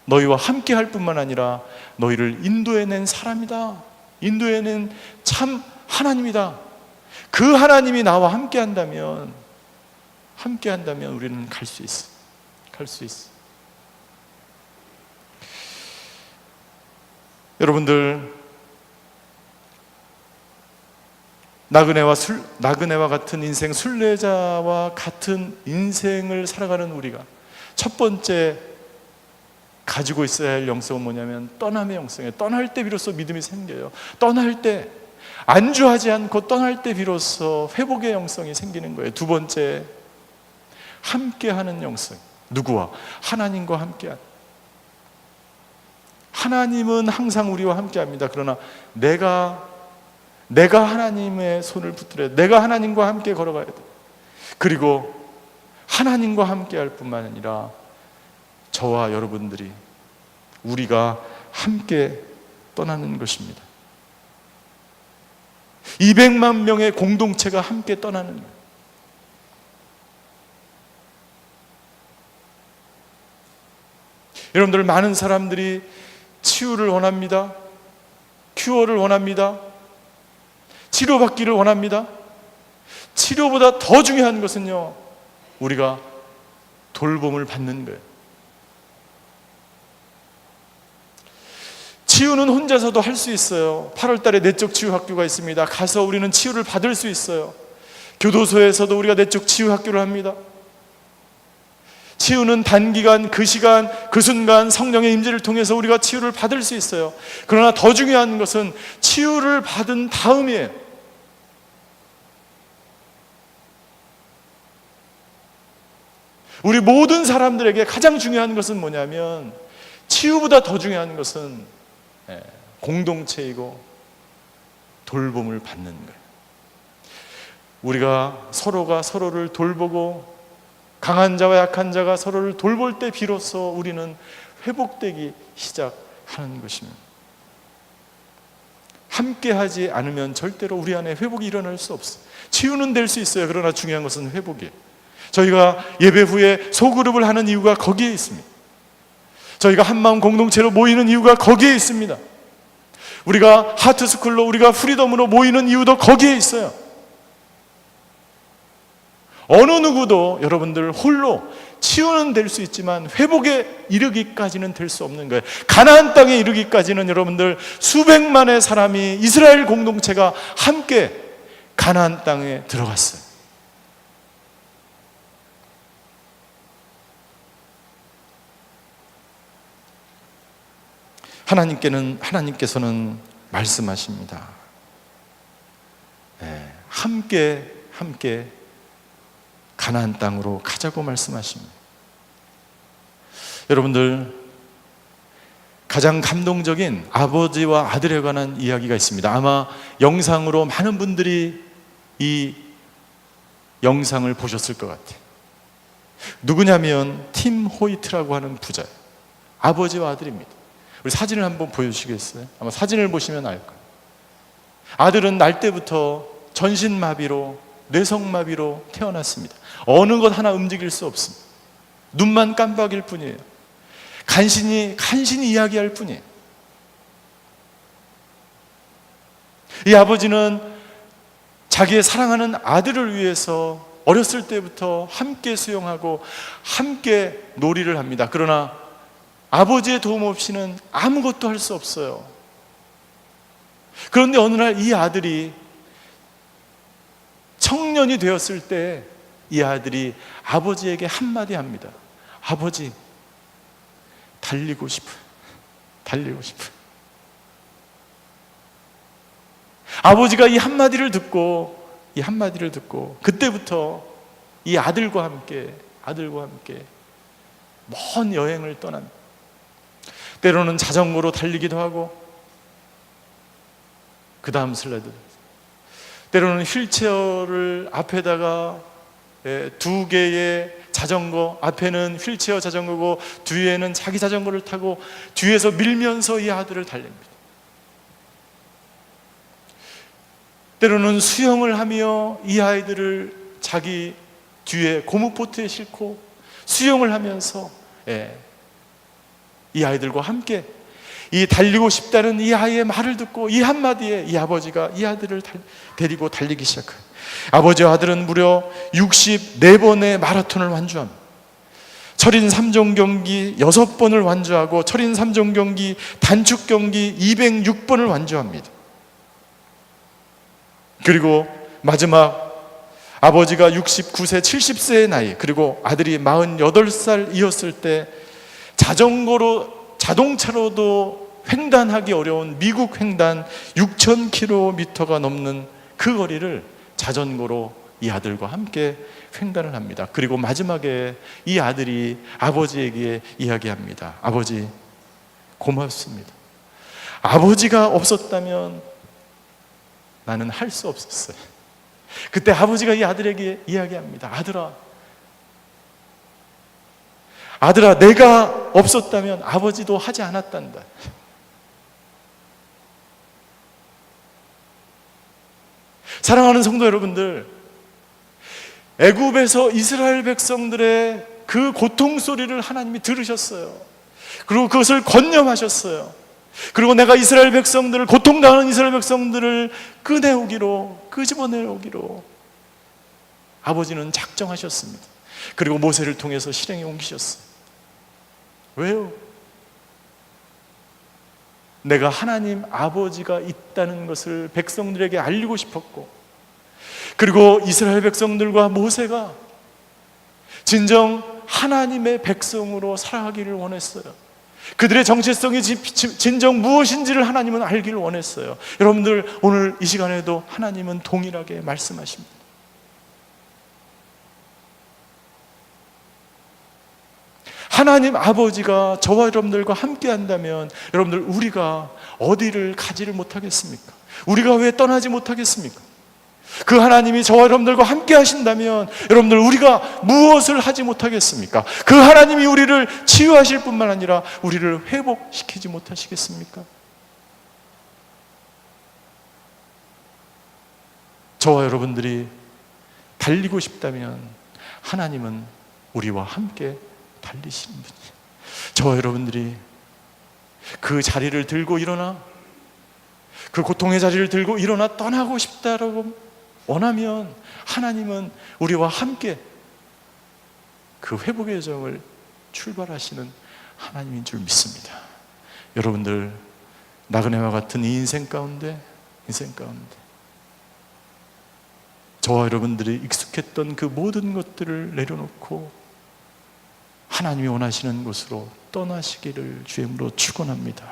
너희와 함께 할 뿐만 아니라 너희를 인도해낸 사람이다. 인도해낸 참 하나님이다. 그 하나님이 나와 함께 한다면 우리는 갈 수 있어. 여러분들, 나그네와 같은 인생, 순례자와 같은 인생을 살아가는 우리가 첫 번째 가지고 있어야 할 영성은 뭐냐면 떠남의 영성이에요. 떠날 때 비로소 믿음이 생겨요. 떠날 때, 안주하지 않고 떠날 때 비로소 회복의 영성이 생기는 거예요. 두 번째, 함께하는 영성. 누구와? 하나님과 함께하는. 하나님은 항상 우리와 함께합니다. 그러나 내가 하나님의 손을 붙들어야 돼. 내가 하나님과 함께 걸어가야 돼. 그리고 하나님과 함께할 뿐만 아니라 저와 여러분들이, 우리가 함께 떠나는 것입니다. 200만 명의 공동체가 함께 떠나는 거예요. 여러분들, 많은 사람들이 치유를 원합니다. 큐어를 원합니다. 치료받기를 원합니다. 치료보다 더 중요한 것은요, 우리가 돌봄을 받는 거예요. 치유는 혼자서도 할 수 있어요. 8월 달에 내적 치유 학교가 있습니다. 가서 우리는 치유를 받을 수 있어요. 교도소에서도 우리가 내적 치유 학교를 합니다. 치유는 단기간, 그 시간, 그 순간 성령의 임재를 통해서 우리가 치유를 받을 수 있어요. 그러나 더 중요한 것은 치유를 받은 다음이에요. 우리 모든 사람들에게 가장 중요한 것은 뭐냐면, 치유보다 더 중요한 것은 공동체이고 돌봄을 받는 거예요. 우리가 서로가 서로를 돌보고 강한 자와 약한 자가 서로를 돌볼 때 비로소 우리는 회복되기 시작하는 것입니다. 함께 하지 않으면 절대로 우리 안에 회복이 일어날 수 없어요. 치유는 될 수 있어요. 그러나 중요한 것은 회복이에요. 저희가 예배 후에 소그룹을 하는 이유가 거기에 있습니다. 저희가 한마음 공동체로 모이는 이유가 거기에 있습니다. 우리가 하트스쿨로, 우리가 프리덤으로 모이는 이유도 거기에 있어요. 어느 누구도 여러분들 홀로 치유는 될 수 있지만 회복에 이르기까지는 될 수 없는 거예요. 가나안 땅에 이르기까지는 여러분들 수백만의 사람이, 이스라엘 공동체가 함께 가나안 땅에 들어갔어요. 하나님께서는 말씀하십니다. 함께 가나안 땅으로 가자고 말씀하십니다. 여러분들, 가장 감동적인 아버지와 아들에 관한 이야기가 있습니다. 아마 영상으로 많은 분들이 이 영상을 보셨을 것 같아요. 누구냐면 팀 호이트라고 하는 부자예요. 아버지와 아들입니다. 우리 사진을 한번 보여주시겠어요? 아마 사진을 보시면 알 거예요. 아들은 날 때부터 전신마비로, 뇌성마비로 태어났습니다. 어느 것 하나 움직일 수 없습니다. 눈만 깜빡일 뿐이에요. 간신히 이야기할 뿐이에요. 이 아버지는 자기의 사랑하는 아들을 위해서 어렸을 때부터 함께 수영하고 함께 놀이를 합니다. 그러나 아버지의 도움 없이는 아무것도 할 수 없어요. 그런데 어느 날 이 아들이 청년이 되었을 때 이 아들이 아버지에게 한마디 합니다. 아버지, 달리고 싶어요. 아버지가 이 한마디를 듣고 그때부터 이 아들과 함께 먼 여행을 떠납니다. 때로는 자전거로 달리기도 하고, 그 다음 슬라이드, 때로는 휠체어를 앞에다가 두 개의 자전거, 앞에는 휠체어 자전거고 뒤에는 자기 자전거를 타고 뒤에서 밀면서 이 아들을 달립니다. 때로는 수영을 하며 이 아이들을 자기 뒤에 고무보트에 싣고 수영을 하면서 이 아이들과 함께 이 달리고 싶다는 이 아이의 말을 듣고 이 한마디에 이 아버지가 이 아들을 데리고 달리기 시작해요. 아버지와 아들은 무려 64번의 마라톤을 완주합니다. 철인 3종 경기 6번을 완주하고 철인 3종 경기 단축 경기 206번을 완주합니다. 그리고 마지막 아버지가 69세, 70세의 나이, 그리고 아들이 48살이었을 때 자동차로도 횡단하기 어려운 미국 횡단 6,000km가 넘는 그 거리를 자전거로 이 아들과 함께 횡단을 합니다. 그리고 마지막에 이 아들이 아버지에게 이야기합니다. 아버지, 고맙습니다. 아버지가 없었다면 나는 할 수 없었어요. 그때 아버지가 이 아들에게 이야기합니다. 아들아, 내가 없었다면 아버지도 하지 않았단다. 사랑하는 성도 여러분들, 애굽에서 이스라엘 백성들의 그 고통 소리를 하나님이 들으셨어요. 그리고 그것을 권념하셨어요. 그리고 내가 이스라엘 백성들을, 고통당하는 이스라엘 백성들을 끄집어내오기로 아버지는 작정하셨습니다. 그리고 모세를 통해서 실행에 옮기셨어요. 왜요? 내가 하나님 아버지가 있다는 것을 백성들에게 알리고 싶었고, 그리고 이스라엘 백성들과 모세가 진정 하나님의 백성으로 살아가기를 원했어요. 그들의 정체성이 진정 무엇인지를 하나님은 알기를 원했어요. 여러분들, 오늘 이 시간에도 하나님은 동일하게 말씀하십니다. 하나님 아버지가 저와 여러분들과 함께 한다면 여러분들, 우리가 어디를 가지를 못하겠습니까? 우리가 왜 떠나지 못하겠습니까? 그 하나님이 저와 여러분들과 함께 하신다면 여러분들 우리가 무엇을 하지 못하겠습니까? 그 하나님이 우리를 치유하실 뿐만 아니라 우리를 회복시키지 못하시겠습니까? 저와 여러분들이 달리고 싶다면 하나님은 우리와 함께 달리시는 분이에요. 저와 여러분들이 그 자리를 들고 일어나, 그 고통의 자리를 들고 일어나 떠나고 싶다라고 원하면 하나님은 우리와 함께 그 회복의 여정을 출발하시는 하나님인 줄 믿습니다. 여러분들 나그네와 같은 이 인생 가운데 저와 여러분들이 익숙했던 그 모든 것들을 내려놓고 하나님이 원하시는 곳으로 떠나시기를 주임으로 축원합니다.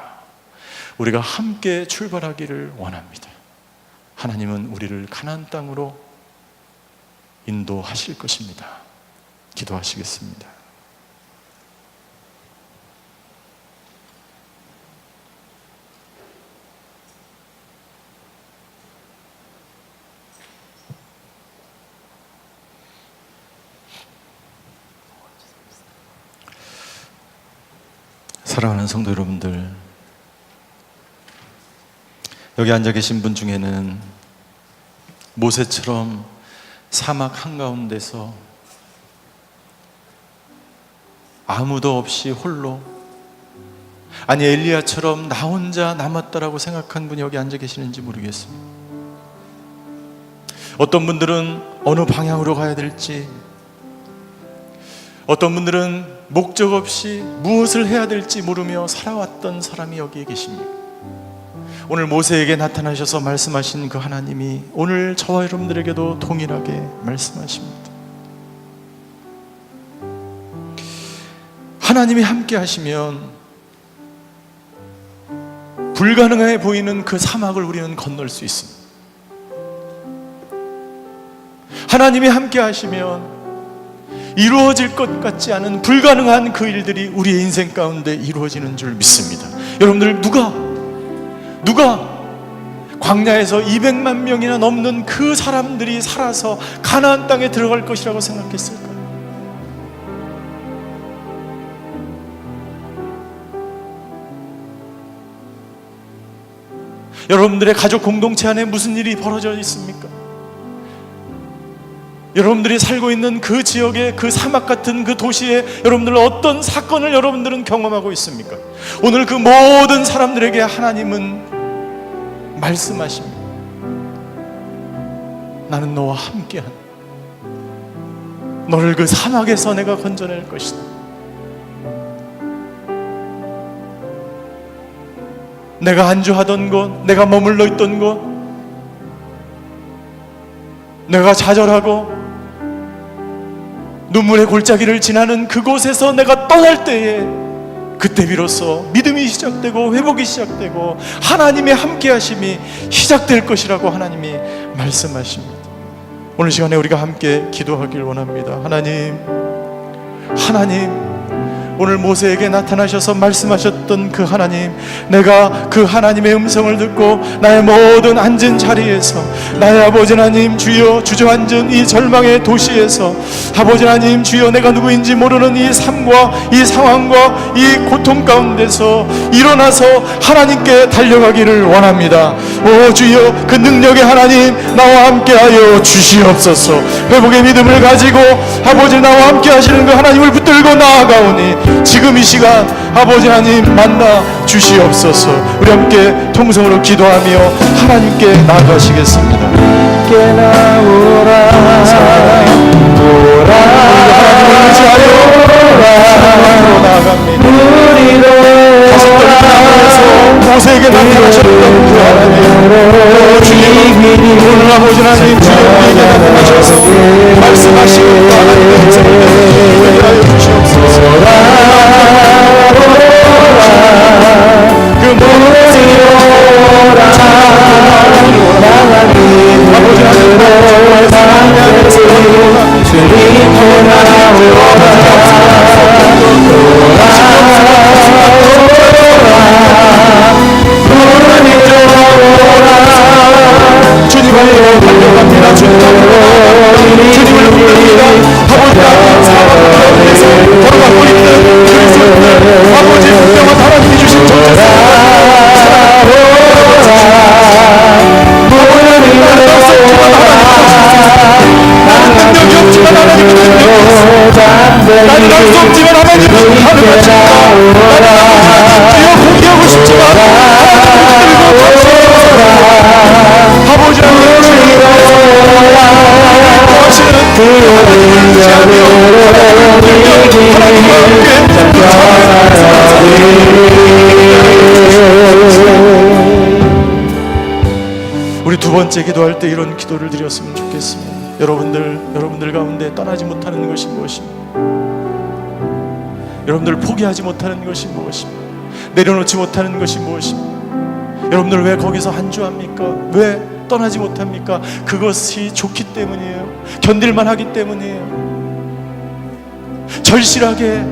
우리가 함께 출발하기를 원합니다. 하나님은 우리를 가나안 땅으로 인도하실 것입니다. 기도하시겠습니다. 사랑하는 성도 여러분들, 여기 앉아 계신 분 중에는 모세처럼 사막 한가운데서 아무도 없이 홀로, 아니 엘리야처럼 나 혼자 남았다라고 생각한 분이 여기 앉아 계시는지 모르겠습니다. 어떤 분들은 어느 방향으로 가야 될지, 어떤 분들은 목적 없이 무엇을 해야 될지 모르며 살아왔던 사람이 여기에 계십니다. 오늘 모세에게 나타나셔서 말씀하신 그 하나님이 오늘 저와 여러분들에게도 동일하게 말씀하십니다. 하나님이 함께 하시면 불가능해 보이는 그 사막을 우리는 건널 수 있습니다. 하나님이 함께 하시면 이루어질 것 같지 않은 불가능한 그 일들이 우리의 인생 가운데 이루어지는 줄 믿습니다. 여러분들 누가 광야에서 200만 명이나 넘는 그 사람들이 살아서 가나안 땅에 들어갈 것이라고 생각했을까요? 여러분들의 가족 공동체 안에 무슨 일이 벌어져 있습니까? 여러분들이 살고 있는 그 지역의 그 사막 같은 그 도시에 여러분들 어떤 사건을 여러분들은 경험하고 있습니까? 오늘 그 모든 사람들에게 하나님은 말씀하십니다. 나는 너와 함께한, 너를 그 사막에서 내가 건져낼 것이다. 내가 안주하던 곳, 내가 머물러 있던 곳, 내가 좌절하고 눈물의 골짜기를 지나는 그곳에서 내가 떠날 때에 그때 비로소 믿음이 시작되고 회복이 시작되고 하나님의 함께 하심이 시작될 것이라고 하나님이 말씀하십니다. 오늘 시간에 우리가 함께 기도하길 원합니다. 하나님, 오늘 모세에게 나타나셔서 말씀하셨던 그 하나님, 내가 그 하나님의 음성을 듣고 나의 모든 앉은 자리에서, 나의 아버지 하나님 주여 주저앉은 이 절망의 도시에서, 아버지 하나님 주여 내가 누구인지 모르는 이 삶과 이 상황과 이 고통 가운데서 일어나서 하나님께 달려가기를 원합니다. 오 주여, 그 능력의 하나님 나와 함께하여 주시옵소서. 회복의 믿음을 가지고 아버지 나와 함께 하시는 그 하나님을 붙들고 나아가오니 지금 이 시간 아버지 하나님 만나 주시옵소서. 우리 함께 통성으로 기도하며 하나님께 나아가시겠습니다. 함께 나오라 하나님을 의지하여 하나님으로 나아갑니다. 우리로 다섯 번 나아가서 모세에게 나타나셨던 그 하나님, 주님 오늘 아버지 하나님 주여 우리에게 나타나셔서 말씀하시고 또 하나님의 음성을 들으려 주시옵소서. 그 모든 아버지 하나님으로 사랑하면서 주님으로 주님 앞으로 달려갑니다. 번째 기도할 때 이런 기도를 드렸으면 좋겠습니다. 여러분들 가운데 떠나지 못하는 것이 무엇입니까? 여러분들 포기하지 못하는 것이 무엇입니까? 내려놓지 못하는 것이 무엇입니까? 여러분들 왜 거기서 한주합니까? 왜 떠나지 못합니까? 그것이 좋기 때문이에요. 견딜만 하기 때문이에요. 절실하게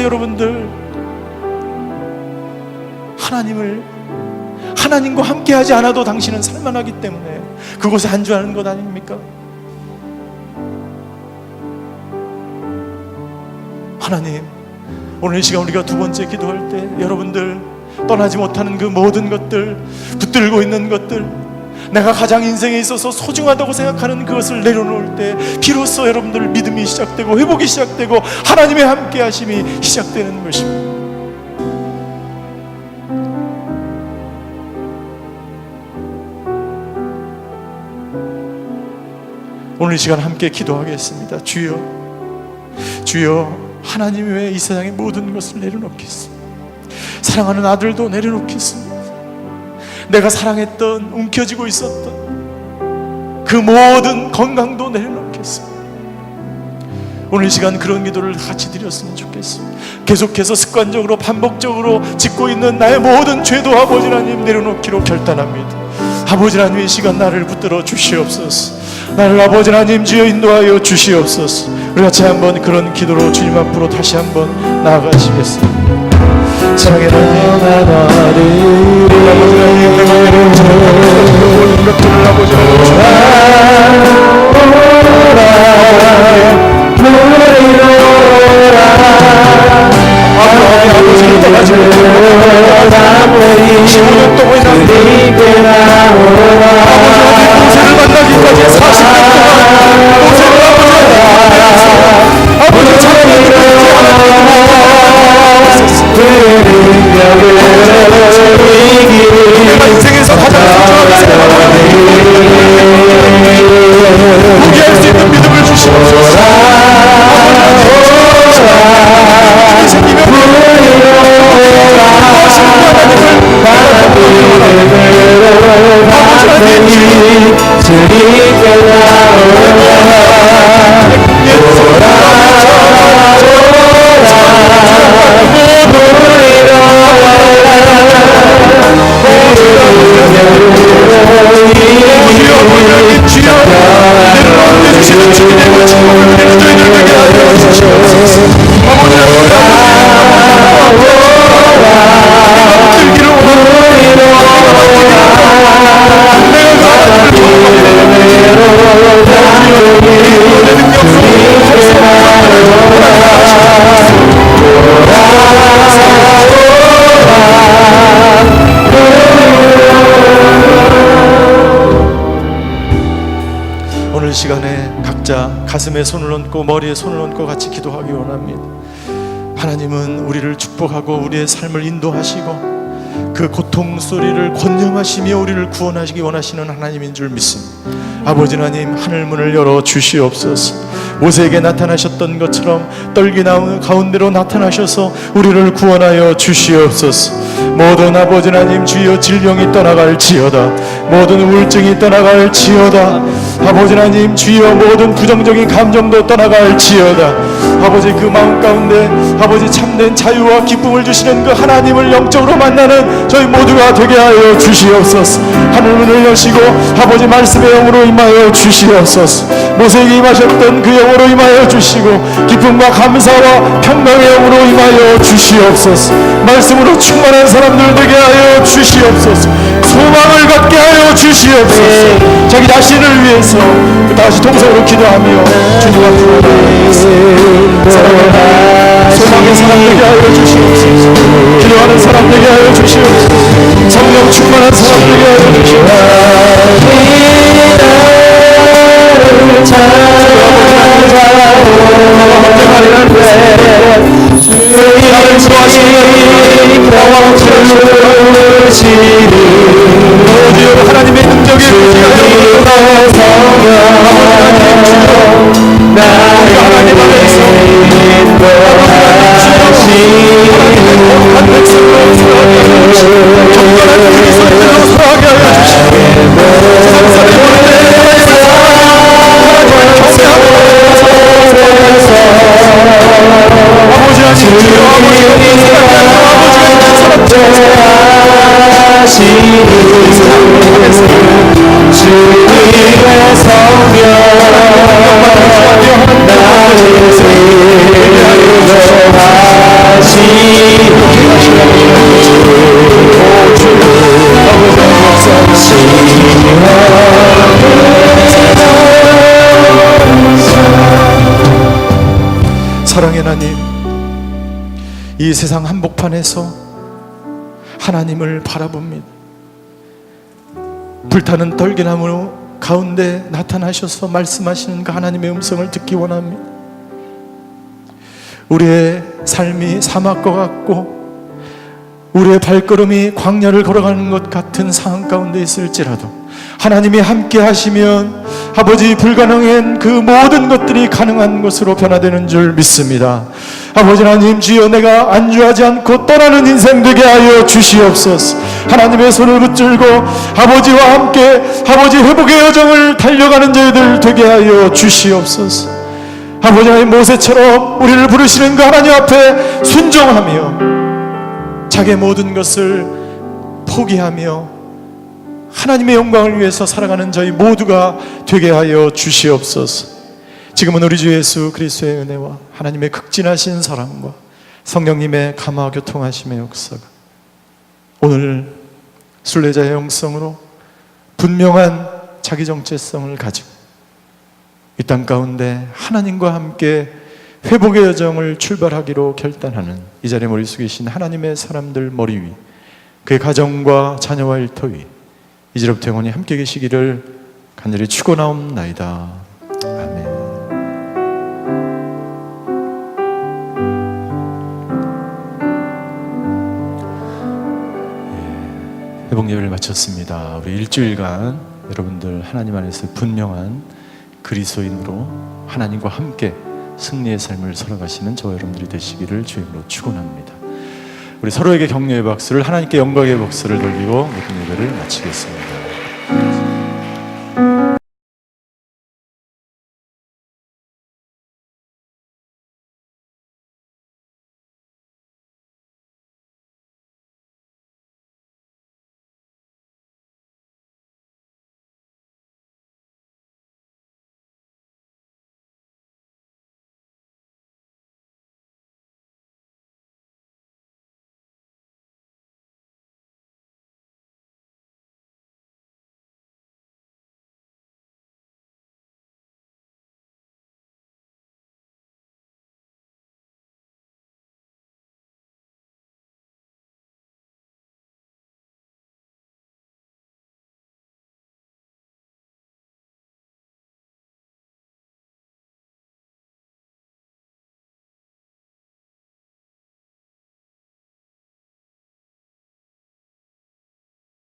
여러분들 하나님과 함께하지 않아도 당신은 살만하기 때문에 그곳에 안주하는 것 아닙니까? 하나님, 오늘 이 시간 우리가 두 번째 기도할 때 여러분들 떠나지 못하는 그 모든 것들, 붙들고 있는 것들, 내가 가장 인생에 있어서 소중하다고 생각하는 그것을 내려놓을 때 비로소 여러분들 믿음이 시작되고 회복이 시작되고 하나님의 함께 하심이 시작되는 것입니다. 오늘 이 시간 함께 기도하겠습니다. 주여 하나님 외에 이 세상의 모든 것을 내려놓겠습니다. 사랑하는 아들도 내려놓겠습니다. 내가 사랑했던, 움켜쥐고 있었던 그 모든 건강도 내려놓겠습니다. 오늘 이 시간 그런 기도를 같이 드렸으면 좋겠습니다. 계속해서 습관적으로 반복적으로 짓고 있는 나의 모든 죄도 아버지 하나님 내려놓기로 결단합니다. 아버지 하나님, 이 시간 나를 붙들어 주시옵소서. 나를 아버지 하나님 주여 인도하여 주시옵소서. 우리 같이 한번 그런 기도로 주님 앞으로 다시 한번 나아가시겠습니다. 사랑의 하나님, 아버지 하나님, 내가 내려놓지 못하는 모든 것들을 아버지 아버지를 떠나지 못하는 15년 동안이나 모세를 만나기까지 40년 동안 모세를 아버지 찾아내지 내가 인생에서 가장 소중하게 생각하는 포기할 수 있는 믿음을 주시옵소서. 오늘 시간에 각자 가슴에 손을 얹고 머리에 손을 얹고 같이 기도하기 원합니다. 하나님은 우리를 축복하고 우리의 삶을 인도하시고 그 고통 소리를 권념하시며 우리를 구원하시기 원하시는 하나님인 줄 믿습니다. 아버지 하나님, 하늘문을 열어 주시옵소서. 모세에게 나타나셨던 것처럼 떨기 나무 가운데로 나타나셔서 우리를 구원하여 주시옵소서. 모든 아버지 하나님, 주여 질병이 떠나갈지어다, 모든 우울증이 떠나갈지어다, 아버지 하나님 주여 모든 부정적인 감정도 떠나갈지어다. 아버지 그 마음 가운데 아버지 참된 자유와 기쁨을 주시는 그 하나님을 영적으로 만나는 저희 모두가 되게 하여 주시옵소서. 하늘문을 여시고 아버지 말씀의 영으로 임하여 주시옵소서. 모세에게 임하셨던 그 영으로 임하여 주시고 기쁨과 감사와 평강의 영으로 임하여 주시옵소서. 말씀으로 충만한 사람들 되게 하여 주시옵소서. 소망을 갖게 하여 주시옵소서. 자기 자신을 위해서 다시 동성으로 기도하며 주님 앞으로 나아가겠습니다. 소망의 사람 되게 하여 주시옵소서. 기도하는 사람 되게 하여 주시옵소서. 성령 충만한 사람 되게 하여 주시옵소서. 하나님의 능력에 하나님 안에서 경건한 그리스도인으로 살아가게 하여 주시옵소서. 주님의 성령 사랑의 하나님, 이 세상 한복판에서 하나님을 바라봅니다. 불타는 떨기나무 가운데 나타나셔서 말씀하시는 그 하나님의 음성을 듣기 원합니다. 우리의 삶이 사막과 같고 우리의 발걸음이 광야를 걸어가는 것 같은 상황 가운데 있을지라도 하나님이 함께 하시면 아버지, 불가능한 그 모든 것들이 가능한 것으로 변화되는 줄 믿습니다. 아버지 하나님, 주여 내가 안주하지 않고 떠나는 인생 되게 하여 주시옵소서. 하나님의 손을 붙들고 아버지와 함께 아버지 회복의 여정을 달려가는 저희들 되게 하여 주시옵소서. 아버지 하나님, 모세처럼 우리를 부르시는 그 하나님 앞에 순종하며 자기의 모든 것을 포기하며 하나님의 영광을 위해서 살아가는 저희 모두가 되게 하여 주시옵소서. 지금은 우리 주 예수 그리스도의 은혜와 하나님의 극진하신 사랑과 성령님의 감화 교통하심의 역사가 오늘 순례자의 영성으로 분명한 자기 정체성을 가지고 이 땅 가운데 하나님과 함께 회복의 여정을 출발하기로 결단하는 이 자리에 머리 숙이신 하나님의 사람들 머리 위, 그의 가정과 자녀와 일터 위 이제부터 영원히 함께 계시기를 간절히 축원하옵나이다. 아멘. 회복 예배를 마쳤습니다. 우리 일주일간 여러분들 하나님 안에서 분명한 그리스도인으로 하나님과 함께 승리의 삶을 살아가시는 저와 여러분들이 되시기를 주님으로 축원합니다. 우리 서로에게 격려의 박수를, 하나님께 영광의 박수를 돌리고 모든 예배를 마치겠습니다.